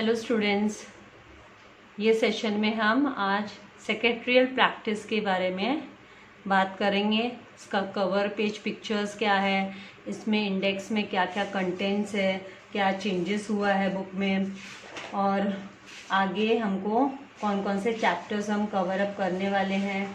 Hello students, ये session में हम आज सेक्रेटरियल प्रैक्टिस के बारे में बात करेंगे। इसका कवर पेज पिक्चर्स क्या है, इसमें इंडेक्स में क्या क्या कंटेंट्स है, क्या चेंजेस हुआ है बुक में, और आगे हमको कौन कौन से चैप्टर्स हम कवर अप करने वाले हैं,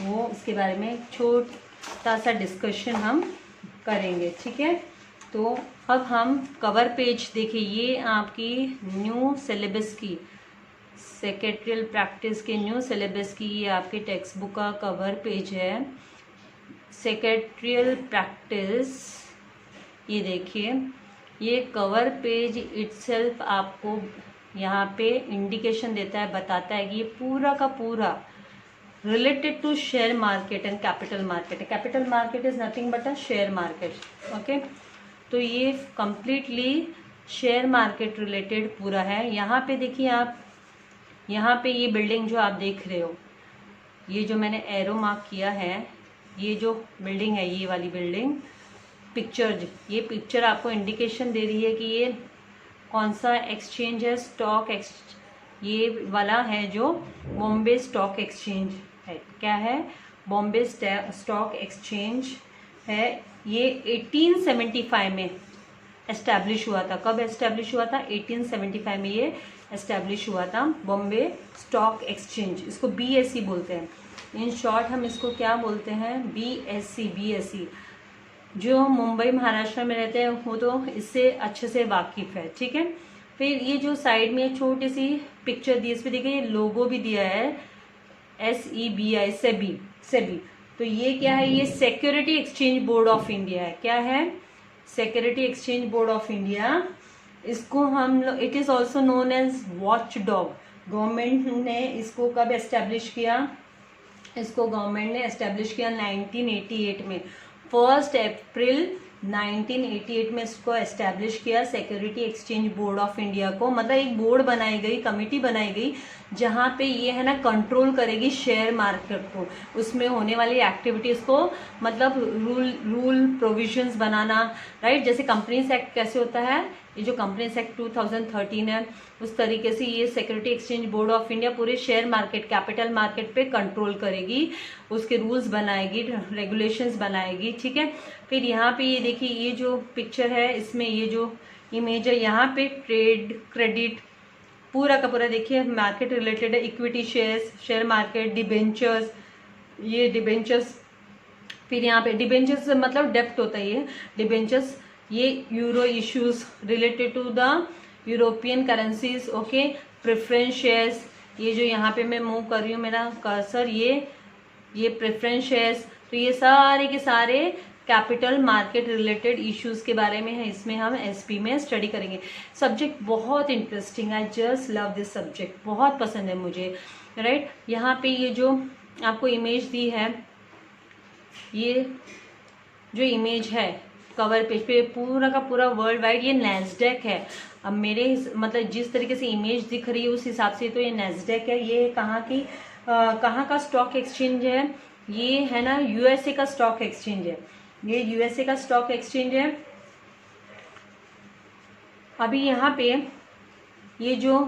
वो उसके बारे में छोटा सा डिस्कशन हम करेंगे। ठीक है, तो अब हम कवर पेज देखिए, ये आपकी न्यू सिलेबस की सेक्रेटरियल प्रैक्टिस के न्यू सिलेबस की ये आपकी टेक्स्ट बुक का कवर पेज है। सेक्रेटरियल प्रैक्टिस, ये देखिए, ये कवर पेज इटसेल्फ आपको यहाँ पे इंडिकेशन देता है, बताता है कि ये पूरा का पूरा related to share market and capital market है। Capital market is nothing but a share market. Okay, तो ये कंप्लीटली शेयर मार्केट रिलेटेड पूरा है। यहाँ पे देखिए आप, यहाँ पे ये बिल्डिंग जो आप देख रहे हो, ये जो मैंने एरो मार्क किया है, ये जो बिल्डिंग है, ये वाली बिल्डिंग पिक्चर, ये पिक्चर आपको इंडिकेशन दे रही है कि ये कौन सा एक्सचेंज है। स्टॉक ये वाला है जो बॉम्बे स्टॉक एक्सचेंज है। क्या है? बॉम्बे स्टॉक एक्सचेंज है। ये 1875 में एस्टैब्लिश हुआ था। कब एस्टैब्लिश हुआ था? 1875 में ये एस्टैब्लिश हुआ था, बॉम्बे स्टॉक एक्सचेंज। इसको BSE बोलते हैं। इन शॉर्ट हम इसको क्या बोलते हैं? BSE। जो मुंबई महाराष्ट्र में रहते हैं वो तो इससे अच्छे से वाकिफ है। ठीक है, फिर ये जो साइड में छोटी सी पिक्चर दी, इस पर देखिए लोगो भी दिया है, SEBI, सेबी। तो ये क्या है? ये security exchange board of India है। क्या है? Security exchange board of India. इसको हम लोग, it is also known as watch dog. Government ने इसको कब एस्टेब्लिश किया? इसको गवर्नमेंट ने एस्टेब्लिश किया 1988 में। 1 अप्रैल 1988 में इसको एस्टेब्लिश किया, security exchange board of India को। मतलब एक बोर्ड बनाई गई, कमेटी बनाई गई, जहाँ पे ये है ना कंट्रोल करेगी शेयर मार्केट को, उसमें होने वाली एक्टिविटीज को, मतलब रूल प्रोविजंस बनाना। राइट, जैसे कंपनीज एक्ट कैसे होता है, ये जो कंपनीज एक्ट 2013 है, उस तरीके से ये security exchange board of India पूरे शेयर मार्केट, कैपिटल मार्केट पे कंट्रोल करेगी, उसके रूल्स बनाएगी, रेगुलेशंस बनाएगी। ठीक है, फिर यहाँ पे ये देखिए, ये जो पिक्चर है, इसमें ये जो इमेज है, यहाँ पे ट्रेड क्रेडिट पूरा का पूरा देखिए मार्केट रिलेटेड है। Equity shares, share market, debentures, ये डिबेंचर्स। फिर यहाँ पे डिबेंचर्स मतलब डेप्ट होता है, ये डिबेंचर्स। ये euro issues related to the European currencies. Okay, preference shares, ये जो यहाँ पे मैं मूव कर रही हूँ मेरा कर्सर, ये प्रेफरेंस शेयर्स। तो ये सारे के सारे कैपिटल मार्केट रिलेटेड इश्यूज के बारे में है। इसमें हम SP में स्टडी करेंगे। सब्जेक्ट बहुत इंटरेस्टिंग है, जस्ट लव दिस सब्जेक्ट, बहुत पसंद है मुझे। राइट, यहाँ पे ये जो आपको इमेज दी है, ये जो इमेज है कवर पेज पे, पूरा का पूरा वर्ल्ड वाइड ये नैस्डैक है। अब मेरे मतलब जिस तरीके से इमेज दिख रही है उस हिसाब से तो ये नैस्डैक है। ये कहाँ की कहाँ का स्टॉक एक्सचेंज है? ये है ना USA का स्टॉक एक्सचेंज है। ये USA का स्टॉक एक्सचेंज है। अभी यहाँ पे ये जो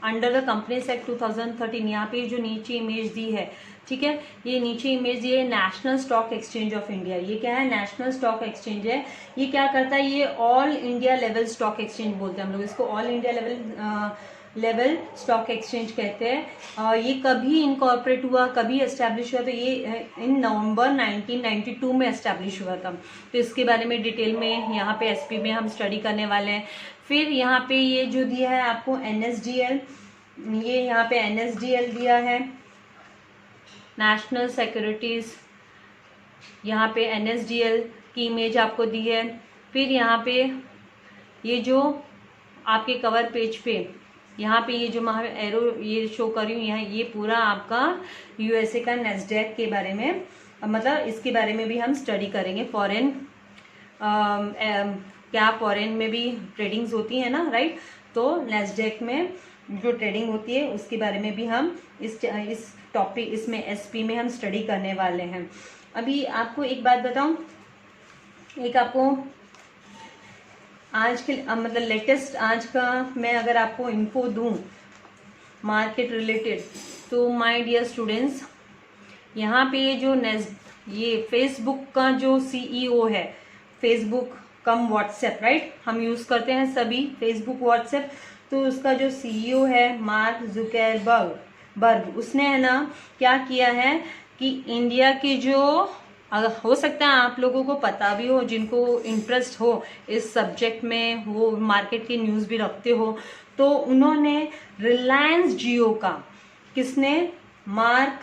अंडर द कंपनीज एक्ट 2013, यहाँ पे जो नीचे इमेज दी है, ठीक है, ये नीचे इमेज दी है national stock exchange of India. ये क्या है? नेशनल स्टॉक एक्सचेंज है। ये क्या करता है? ये all India level stock exchange बोलते हैं हम लोग इसको, all India level stock exchange कहते हैं। ये कभी इनकॉर्पोरेट हुआ, कभी एस्टैब्लिश हुआ? तो ये इन नवंबर 1992 में एस्टैब्लिश हुआ था। तो इसके बारे में डिटेल में यहाँ पे SP में हम स्टडी करने वाले हैं। फिर यहाँ पे ये जो दिया है आपको NSDL, ये यहाँ पे NSDL दिया है, नेशनल सिक्योरिटीज। यहाँ पे NSDL की इमेज आपको दी है। फिर यहाँ पे ये जो आपके कवर पेज पे, यहाँ पे ये जो मैं एरो ये शो कर रही हूँ, यहाँ ये पूरा आपका USA का नैस्डैक के बारे में, मतलब इसके बारे में भी हम स्टडी करेंगे। फॉरेन क्या फॉरेन में भी ट्रेडिंग्स होती है ना, राइट? तो नैस्डैक में जो ट्रेडिंग होती है उसके बारे में भी हम इस टॉपिक इसमें SP में हम स्टडी करने वाले हैं। अभी आपको एक बात बताऊं, एक आपको आज के मतलब लेटेस्ट आज का मैं अगर आपको इन्फो दूं मार्केट रिलेटेड, तो माय डियर स्टूडेंट्स, यहाँ पे ये फेसबुक का जो सीईओ है, फेसबुक कम व्हाट्सएप, राइट, हम यूज करते हैं सभी फेसबुक व्हाट्सएप, तो उसका जो सीईओ है मार्क जुकरबर्ग, उसने है ना क्या किया है कि इंडिया की जो, अगर हो सकता है आप लोगों को पता भी हो, जिनको इंटरेस्ट हो इस सब्जेक्ट में, वो मार्केट की न्यूज़ भी रखते हो, तो उन्होंने रिलायंस जियो का, किसने, मार्क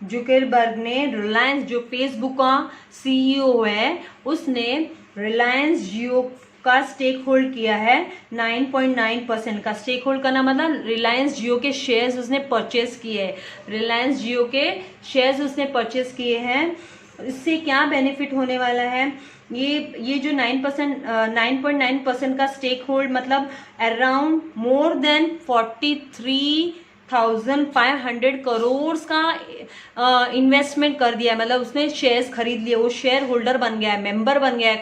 जुकरबर्ग ने, रिलायंस जो फेसबुक का सीईओ है, उसने रिलायंस जियो का स्टेक होल्ड किया है 9.9% का। स्टेक होल्ड करना मतलब रिलायंस जियो के शेयर्स उसने परचेस किए हैं, रिलायंस जियो के शेयर्स उसने परचेस किए हैं। इससे क्या बेनिफिट होने वाला है, ये जो 9.9% का स्टेक होल्ड मतलब अराउंड मोर देन 43,500 करोड़ का इन्वेस्टमेंट कर दिया है, मतलब उसने शेयर्स खरीद लिए, वो शेयर होल्डर बन गया है, मेंबर बन गया है,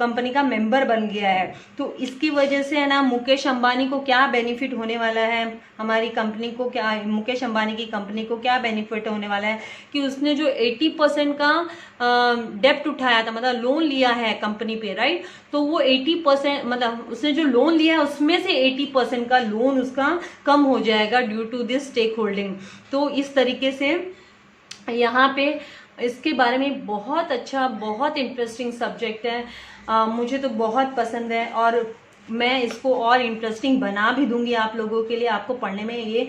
कंपनी का मेंबर बन गया है। तो इसकी वजह से है ना मुकेश अंबानी को क्या बेनिफिट होने वाला है, हमारी कंपनी को क्या, मुकेश अंबानी की कंपनी को क्या बेनिफिट होने वाला है कि उसने जो 80% का डेप्ट उठाया था, मतलब लोन लिया है कंपनी पे, राइट, तो वो 80% मतलब उसने जो लोन लिया है उसमें से 80% का लोन उसका कम हो जाएगा due to this stake holding. तो इस तरीके से यहाँ पे इसके बारे में बहुत अच्छा, बहुत इंटरेस्टिंग सब्जेक्ट है, मुझे तो बहुत पसंद है, और मैं इसको और इंटरेस्टिंग बना भी दूंगी आप लोगों के लिए। आपको पढ़ने में, ये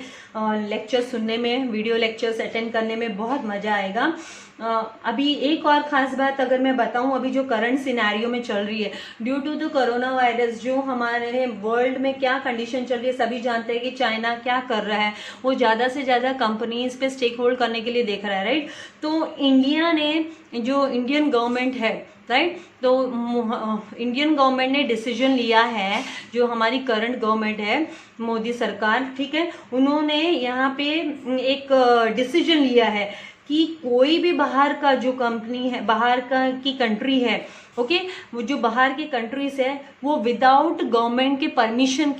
लेक्चर सुनने में, वीडियो लेक्चर्स अटेंड करने में बहुत मजा आएगा। अभी एक और खास बात अगर मैं बताऊं, अभी जो करंट सिनेरियो में चल रही है due to the corona virus, जो हमारे वर्ल्ड में क्या कंडीशन चल रही है, सभी जानते हैं कि चाइना क्या कर रहा है, वो ज्यादा से ज्यादा कंपनीज पे स्टेक होल्ड करने के लिए देख रहा है, राइट। तो इंडिया ने, जो इंडियन गवर्नमेंट है, राइट, तो इंडियन गवर्नमेंट ने डिसीजन लिया है, जो हमारी करंट गवर्नमेंट है, मोदी सरकार, ठीक है, उन्होंने यहाँ पे एक डिसीजन लिया है कि कोई भी बाहर का जो कंपनी है, बाहर का की कंट्री है, ओके, वो जो बाहर की कंट्रीज है, वो विदाउट गवर्नमेंट के परमिशन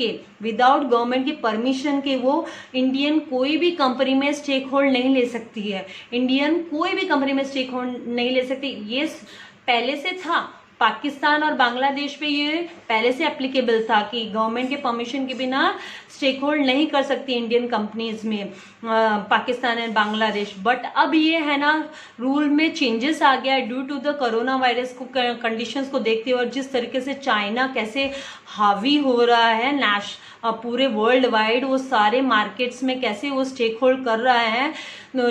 के वो इंडियन कोई भी कंपनी में स्टेक होल्ड नहीं ले सकती है, इंडियन कोई भी कंपनी में स्टेक होल्ड नहीं ले सकती। ये पहले से था, पाकिस्तान और बांग्लादेश पे ये पहले से एप्लीकेबल था कि गवर्नमेंट के परमिशन के बिना स्टेक होल्ड नहीं कर सकती इंडियन कंपनीज में, पाकिस्तान एंड बांग्लादेश। बट अब ये है ना रूल में चेंजेस आ गया है due to the corona virus को, कंडीशंस को देखते हुए, और जिस तरीके से चाइना कैसे हावी हो रहा है पूरे वर्ल्ड वाइड, वो सारे मार्केट्स में कैसे वो स्टेक होल्ड कर रहा है,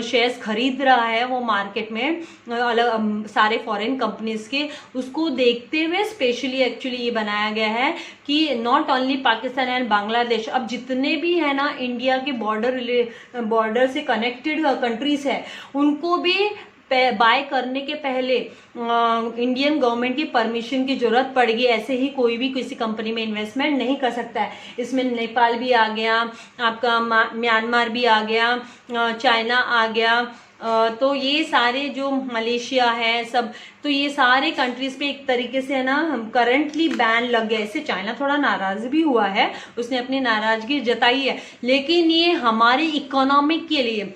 शेयर्स खरीद रहा है वो मार्केट में अलग सारे फॉरेन कंपनीज के, उसको देखते हुए स्पेशली एक्चुअली ये बनाया गया है कि not only Pakistan and Bangladesh, अब जितने भी है ना इंडिया के बॉर्डर से कनेक्टेड कंट्रीज है, उनको भी बाय करने के पहले इंडियन गवर्नमेंट की परमिशन की जरूरत पड़ेगी। ऐसे ही कोई भी किसी कंपनी में इन्वेस्टमेंट नहीं कर सकता है। इसमें नेपाल भी आ गया, आपका म्यांमार भी आ गया, चाइना आ गया, तो ये सारे जो मलेशिया है सब, तो ये सारे कंट्रीज पे एक तरीके से है ना करंटली बैन लग गया। इससे चाइना थोड़ा नाराज भी हुआ है, उसने अपनी नाराजगी जताई है, लेकिन ये हमारी इकोनॉमी के लिए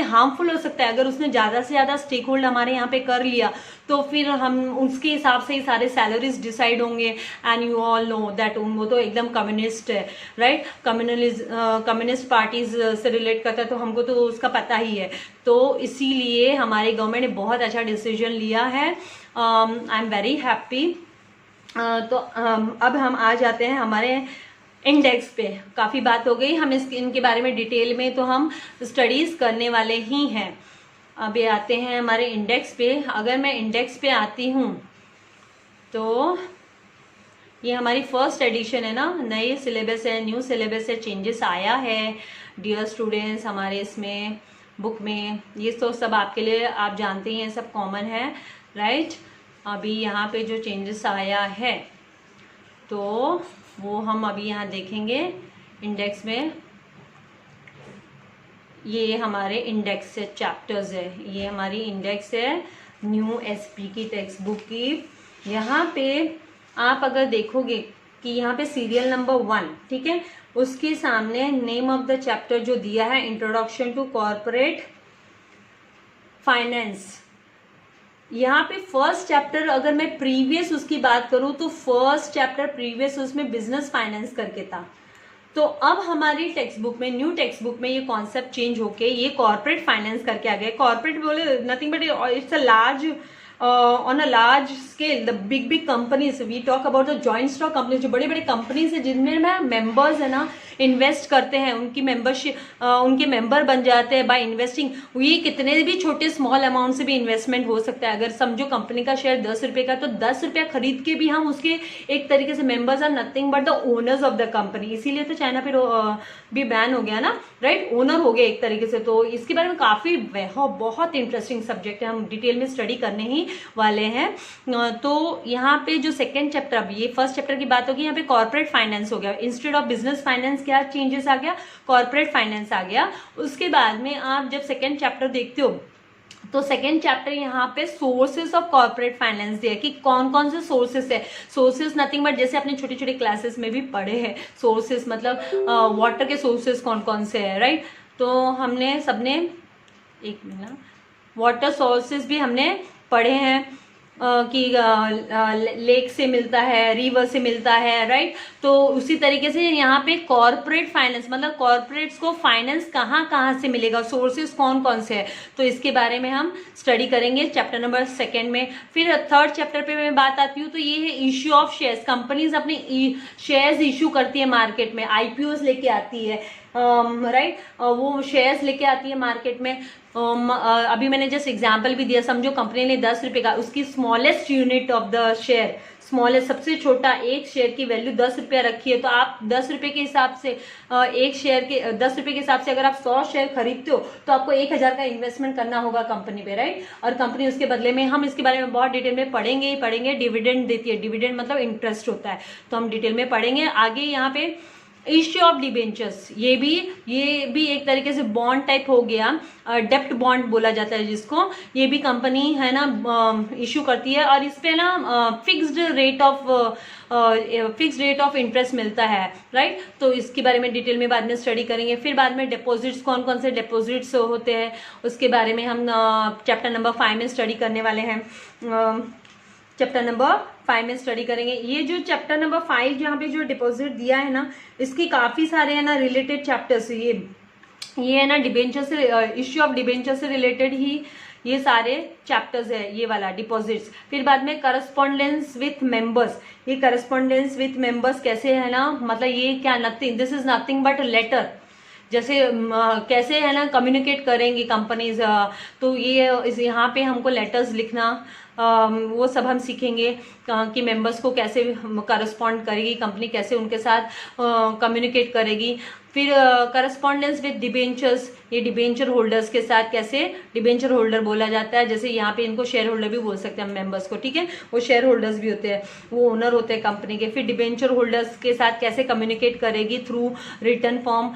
हार्मफुल हो सकता है। अगर उसने ज्यादा से ज्यादा स्टेक होल्ड हमारे यहाँ पे कर लिया तो फिर हम उसके हिसाब से ही सारे सैलरीज डिसाइड होंगे, and you all know that वो तो एकदम कम्युनिस्ट है, राइट, कम्युनिस्ट पार्टीज से रिलेट करता है, तो हमको तो उसका पता ही है। तो इसीलिए हमारी गवर्नमेंट ने बहुत अच्छा डिसीजन लिया है, आई एम वेरी हैप्पी। तो अब हम आ जाते हैं हमारे इंडेक्स पे। काफ़ी बात हो गई, हम इनके बारे में डिटेल में तो हम स्टडीज़ करने वाले ही हैं। अभी आते हैं हमारे इंडेक्स पे। अगर मैं इंडेक्स पे आती हूँ तो ये हमारी फर्स्ट एडिशन है ना, नए सिलेबस है, न्यू सिलेबस है, चेंजेस आया है डियर स्टूडेंट्स हमारे इसमें बुक में। ये तो सब आपके लिए आप जानते ही हैं, सब कॉमन है, राइट। अभी यहाँ पे जो चेंजेस आया है तो वो हम अभी यहाँ देखेंगे इंडेक्स में। ये हमारे इंडेक्स से चैप्टर्स है, ये हमारी इंडेक्स है न्यू एसपी की टेक्स्ट बुक की। यहाँ पे आप अगर देखोगे कि यहाँ पे सीरियल नंबर 1, ठीक है, उसके सामने नेम ऑफ द चैप्टर जो दिया है इंट्रोडक्शन टू कॉर्पोरेट फाइनेंस। यहाँ पे फर्स्ट चैप्टर अगर मैं प्रीवियस उसकी बात करूं तो फर्स्ट चैप्टर प्रीवियस उसमें बिजनेस फाइनेंस करके था। तो अब हमारी टेक्स्ट बुक में, न्यू टेक्स्ट बुक में ये कॉन्सेप्ट चेंज होके ये कॉर्पोरेट फाइनेंस करके आ गया। कॉर्पोरेट बोले nothing but it's a large on a large scale the big companies, we talk about the joint stock companies, जो बड़े बड़े कंपनीज है जिनमें ना मेंबर्स है ना इन्वेस्ट करते हैं, उनकी मेंबरशिप उनके मेंबर बन जाते हैं बाय इन्वेस्टिंग। ये कितने भी छोटे स्मॉल अमाउंट से भी इन्वेस्टमेंट हो सकता है। अगर समझो कंपनी का शेयर 10 रुपये का, तो 10 रुपया खरीद के भी हम उसके एक तरीके से members are nothing but the owners of the company. इसीलिए तो चाइना पे भी बैन हो गया ना, राइट, ओनर हो गया एक तरीके से। तो इसके बारे में काफी बहुत इंटरेस्टिंग सब्जेक्ट है, हम डिटेल में स्टडी करने ही वाले हैं। तो यहाँ पे जो सेकंड चैप्टर, अब ये फर्स्ट चैप्टर की बात होगी, यहाँ पे कॉर्पोरेट फाइनेंस हो गया। इंस्टेड ऑफ बिजनेस फाइनेंस क्या चेंजेस आ गया, कॉर्पोरेट फाइनेंस आ गया। उसके बाद में आप जब सेकंड चैप्टर देखते हो तो सेकेंड चैप्टर यहाँ पे सोर्सेस ऑफ कॉर्पोरेट फाइनेंस दिया कि कौन कौन से सोर्सेस है। सोर्सेस नथिंग बट जैसे अपने छोटे छोटे क्लासेस में भी पढ़े हैं, सोर्सेस मतलब वाटर के सोर्सेस कौन कौन से है, राइट। तो हमने सबने एक मिनट वाटर सोर्सेस भी हमने पढ़े हैं कि लेक से मिलता है, रिवर से मिलता है, राइट। तो उसी तरीके से यहाँ पे कॉर्पोरेट फाइनेंस मतलब कॉर्पोरेट्स को फाइनेंस कहाँ से मिलेगा, सोर्सेस कौन कौन से है, तो इसके बारे में हम स्टडी करेंगे चैप्टर नंबर सेकेंड में। फिर थर्ड चैप्टर पे मैं बात आती हूँ तो ये है इश्यू ऑफ शेयर्स। कंपनीज अपने शेयर्स इशू करती है मार्केट में, आईपीओस लेके आती है, राइट, वो शेयर्स लेके आती है मार्केट में। अभी मैंने जस्ट एग्जांपल भी दिया, समझो कंपनी ने 10 रुपए का, उसकी smallest unit of the share, smallest सबसे छोटा एक शेयर की वैल्यू 10 रुपया रखी है। तो आप 10 रुपए के हिसाब से एक शेयर के 10 रुपए के हिसाब से अगर आप 100 शेयर खरीदते हो तो आपको 1000 का इन्वेस्टमेंट करना होगा कंपनी पे, राइट। और कंपनी उसके बदले में, हम इसके बारे में बहुत डिटेल में पढ़ेंगे, डिविडेंड देती है। डिविडेंड मतलब इंटरेस्ट होता है, तो हम डिटेल में पढ़ेंगे आगे। यहाँ पे इश्यू ऑफ डिबेंचर्स, ये भी एक तरीके से बॉन्ड टाइप हो गया, डेप्ट बॉन्ड बोला जाता है जिसको। ये भी कंपनी है ना इश्यू करती है और इस पे ना फिक्स्ड रेट ऑफ इंटरेस्ट मिलता है, राइट। तो इसके बारे में डिटेल में बाद में स्टडी करेंगे। फिर बाद में डिपॉजिट्स, कौन कौन से डिपॉजिट्स होते हैं उसके बारे में हम चैप्टर नंबर 5 में स्टडी करने वाले हैं। चैप्टर नंबर 5 में स्टडी करेंगे। ये जो चैप्टर नंबर 5 यहाँ पे जो डिपॉजिट दिया है ना, इसके काफी सारे है ना रिलेटेड चैप्टर्स, ये है ना डिबेंचर से, इश्यू ऑफ डिबेंचर से रिलेटेड ही ये सारे चैप्टर्स है, ये वाला डिपॉजिट्स। फिर बाद में करस्पॉन्डेंस विथ मेंबर्स, ये करस्पॉन्डेंस विथ मेंबर्स कैसे है ना, मतलब ये क्या, nothing, this is nothing but later, जैसे कैसे है ना कम्युनिकेट करेंगी कंपनीज, तो ये यहाँ पे हमको लेटर्स लिखना, वो सब हम सीखेंगे कि मेंबर्स को कैसे करस्पॉन्ड करेगी कंपनी, कैसे उनके साथ कम्युनिकेट करेगी। फिर करस्पॉन्डेंस विद डिबेंचर्स, ये डिबेंचर होल्डर्स के साथ कैसे, डिबेंचर होल्डर बोला जाता है, जैसे यहाँ पे इनको शेयर होल्डर भी बोल सकते हैं हम मेंबर्स को, ठीक है, वो शेयर होल्डर्स भी होते हैं, वो ओनर होते हैं कंपनी के। फिर डिबेंचर होल्डर्स के साथ कैसे कम्युनिकेट करेगी through return form,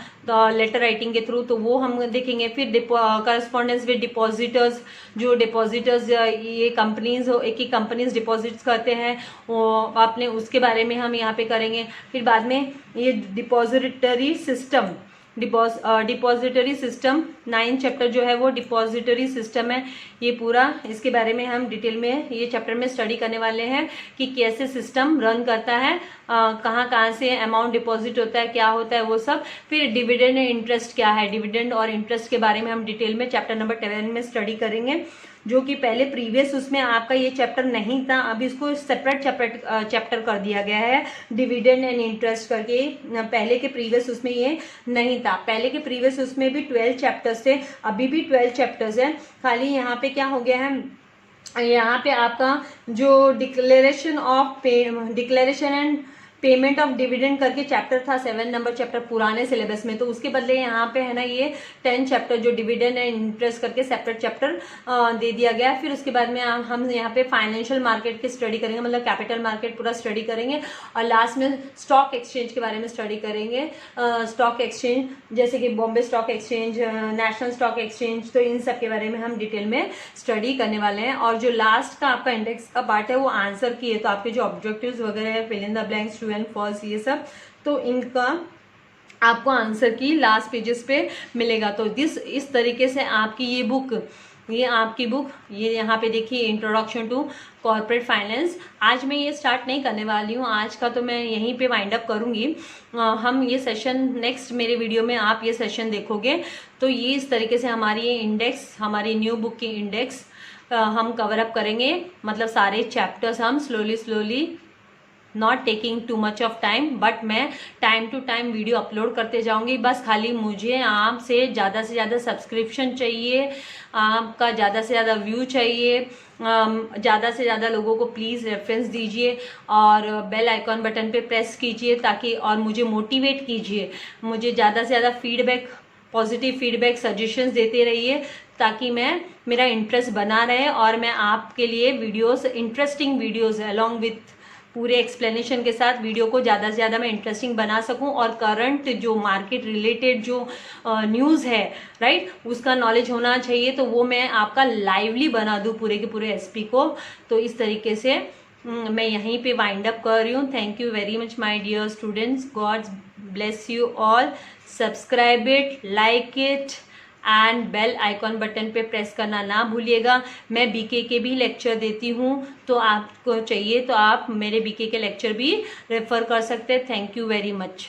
letter writing के थ्रू, तो वो हम देखेंगे। फिर करस्पॉन्डेंस विद डिपॉजिटर्स, जो डिपॉजिटर्स ये कंपनीज एक ही कंपनीज डिपॉजिट्स करते हैं आपने, उसके बारे में हम यहाँ पे करेंगे। फिर बाद में ये depository system, depository system 9 chapter जो है वो डिपॉजिटरी सिस्टम है, ये पूरा इसके बारे में हम डिटेल में ये चैप्टर में स्टडी करने वाले हैं कि कैसे सिस्टम रन करता है, कहाँ से अमाउंट डिपॉजिट होता है, क्या होता है वो सब। फिर डिविडेंड इंटरेस्ट क्या है, डिविडेंड और इंटरेस्ट के बारे में हम डिटेल में चैप्टर नंबर 10 में स्टडी करेंगे, जो कि पहले प्रीवियस उसमें आपका ये चैप्टर नहीं था, अब इसको सेपरेट चैप्टर कर दिया गया है डिविडेंड एंड इंटरेस्ट करके। पहले के प्रीवियस उसमें ये नहीं था, पहले के प्रीवियस उसमें भी 12 चैप्टर्स थे, अभी भी 12 चैप्टर्स है। खाली यहाँ पे क्या हो गया है, यहाँ पे आपका जो declaration and payment of dividend करके चैप्टर था 7 नंबर चैप्टर पुराने सिलेबस में, तो उसके बदले यहाँ पे है ना ये 10 चैप्टर जो डिविडेंड एंड इंटरेस्ट करके सेपरेट चैप्टर दे दिया गया। फिर उसके बाद में हम यहाँ पे फाइनेंशियल मार्केट की स्टडी करेंगे, मतलब कैपिटल मार्केट पूरा स्टडी करेंगे, और लास्ट में स्टॉक एक्सचेंज के बारे में स्टडी करेंगे। स्टॉक एक्सचेंज जैसे कि Bombay stock exchange, national stock exchange, तो इन सब के बारे में हम डिटेल में स्टडी करने वाले हैं। और जो लास्ट का आपका इंडेक्स का पार्ट है वो आंसर की है, तो आपके जो ऑब्जेक्टिव्स वगैरह है, fill in the blanks, true and false, ये सब, तो इनका आपको आंसर की लास्ट पेजेस पे मिलेगा। तो इस तरीके से आपकी ये बुक, ये यहाँ पे देखिए, इंट्रोडक्शन टू कॉर्पोरेट फाइनेंस, आज मैं ये स्टार्ट नहीं करने वाली हूँ, आज का तो मैं यहीं पे वाइंड अप करूँगी। हम ये सेशन नेक्स्ट मेरे वीडियो में आप ये सेशन देखोगे। तो ये इस तरीके से हमारी ये इंडेक्स, हमारी न्यू बुक की इंडेक्स हम कवर अप करेंगे, मतलब सारे चैप्टर्स हम slowly not taking too much of time, but मैं time to time video upload करते जाऊंगी। बस खाली मुझे आपसे ज़्यादा से ज़्यादा सब्सक्रिप्शन चाहिए, आपका ज़्यादा से ज़्यादा व्यू चाहिए, ज़्यादा से ज़्यादा लोगों को प्लीज़ रेफरेंस दीजिए और बेल आइकॉन बटन पे प्रेस कीजिए, ताकि और मुझे मोटिवेट कीजिए, मुझे ज़्यादा से ज़्यादा फीडबैक, पॉजिटिव फीडबैक, सजेशंस देते रहिए, ताकि मेरा इंटरेस्ट बना रहे और मैं आपके लिए videos, interesting videos along with पूरे एक्सप्लेनेशन के साथ वीडियो को ज़्यादा से ज़्यादा मैं इंटरेस्टिंग बना सकूं, और करंट जो मार्केट रिलेटेड जो न्यूज़ है, राइट, उसका नॉलेज होना चाहिए, तो वो मैं आपका लाइवली बना दूं पूरे के पूरे एसपी को। तो इस तरीके से मैं यहीं पे वाइंड अप कर रही हूँ। Thank you very much my dear students, God bless you all, subscribe it, like it and bell icon button पे प्रेस करना ना भूलिएगा। मैं बीके के भी लेक्चर देती हूँ, तो आपको चाहिए तो आप मेरे बीके के लेक्चर भी रेफर कर सकते हैं। Thank you very much.